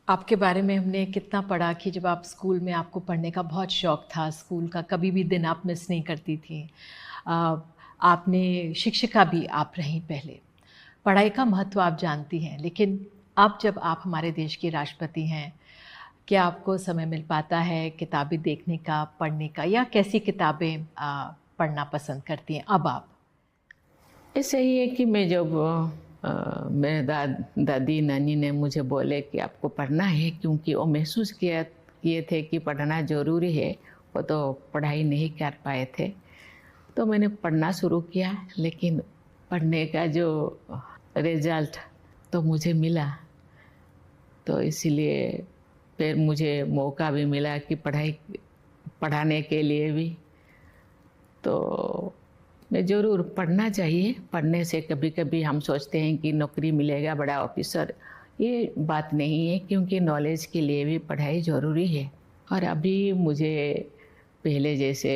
आपके बारे में हमने कितना पढ़ा कि जब आप स्कूल में आपको पढ़ने का बहुत शौक़ था, स्कूल का कभी भी दिन आप मिस नहीं करती थीं। आपने शिक्षिका भी आप रहीं पहले। पढ़ाई का महत्व आप जानती हैं, लेकिन अब जब आप हमारे देश की राष्ट्रपति हैं, क्या आपको समय मिल पाता है किताबें देखने का, पढ़ने का या कैसी किताबें पढ़ना पसंद करती हैं अब आप? ऐसा ही है कि मैं जब मेरे दादी नानी ने मुझे बोले कि आपको पढ़ना है, क्योंकि वो महसूस किए थे कि पढ़ना ज़रूरी है, वो तो पढ़ाई नहीं कर पाए थे। तो मैंने पढ़ना शुरू किया, लेकिन पढ़ने का जो रिज़ल्ट तो मुझे मिला, तो इसीलिए फिर मुझे मौका भी मिला कि पढ़ाने के लिए भी। तो मैं ज़रूर पढ़ना चाहिए। पढ़ने से कभी-कभी हम सोचते हैं कि नौकरी मिलेगा, बड़ा ऑफ़िसर, ये बात नहीं है, क्योंकि नॉलेज के लिए भी पढ़ाई ज़रूरी है। और अभी मुझे पहले जैसे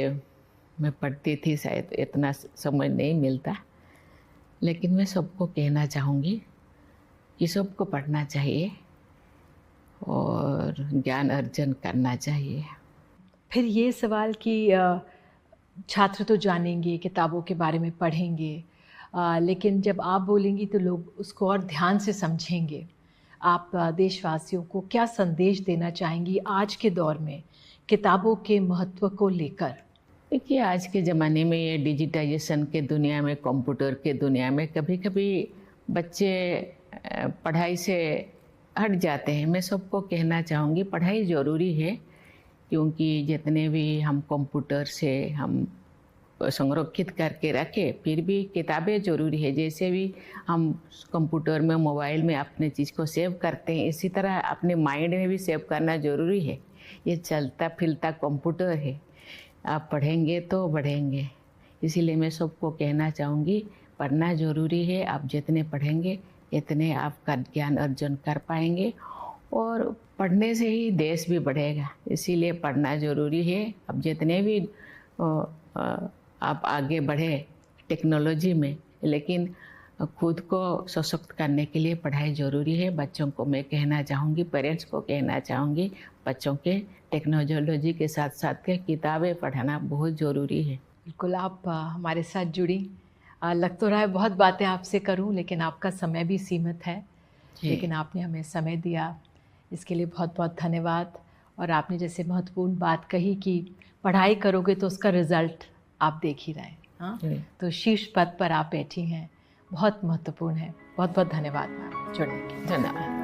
मैं पढ़ती थी शायद इतना समय नहीं मिलता, लेकिन मैं सबको कहना चाहूँगी कि सबको पढ़ना चाहिए और ज्ञान अर्जन करना चाहिए। फिर ये सवाल कि छात्र तो जानेंगे, किताबों के बारे में पढ़ेंगे, लेकिन जब आप बोलेंगी तो लोग उसको और ध्यान से समझेंगे। आप देशवासियों को क्या संदेश देना चाहेंगी आज के दौर में किताबों के महत्व को लेकर? देखिए, आज के ज़माने में ये डिजिटाइजेशन के दुनिया में, कंप्यूटर के दुनिया में कभी-कभी बच्चे पढ़ाई से हट जाते हैं। मैं सबको कहना चाहूँगी पढ़ाई ज़रूरी है, क्योंकि जितने भी हम कंप्यूटर से हम संरक्षित करके रखें, फिर भी किताबें ज़रूरी है। जैसे भी हम कंप्यूटर में, मोबाइल में अपने चीज़ को सेव करते हैं, इसी तरह अपने माइंड में भी सेव करना ज़रूरी है। ये चलता-फिरता कंप्यूटर है, आप पढ़ेंगे तो बढ़ेंगे। इसीलिए मैं सबको कहना चाहूँगी पढ़ना ज़रूरी है। आप जितने पढ़ेंगे, इतने आपका ज्ञान अर्जन कर पाएंगे, और पढ़ने से ही देश भी बढ़ेगा। इसीलिए पढ़ना ज़रूरी है। अब जितने भी आप आगे बढ़े टेक्नोलॉजी में, लेकिन खुद को सशक्त करने के लिए पढ़ाई ज़रूरी है। बच्चों को मैं कहना चाहूँगी, पेरेंट्स को कहना चाहूँगी, बच्चों के टेक्नोलॉजी के साथ साथ के किताबें पढ़ना बहुत ज़रूरी है। बिल्कुल, आप हमारे साथ जुड़ी। लग तो रहा है बहुत बातें आपसे करूं, लेकिन आपका समय भी सीमित है। जी। लेकिन आपने हमें समय दिया, इसके लिए बहुत-बहुत धन्यवाद। और आपने जैसे महत्वपूर्ण बात कही कि पढ़ाई करोगे तो उसका रिज़ल्ट आप देख ही रहे हैं, हाँ? जी। तो शीर्ष पद पर आप बैठी हैं, बहुत महत्वपूर्ण है। बहुत-बहुत धन्यवाद मैम जुड़ने के लिए। धन्यवाद।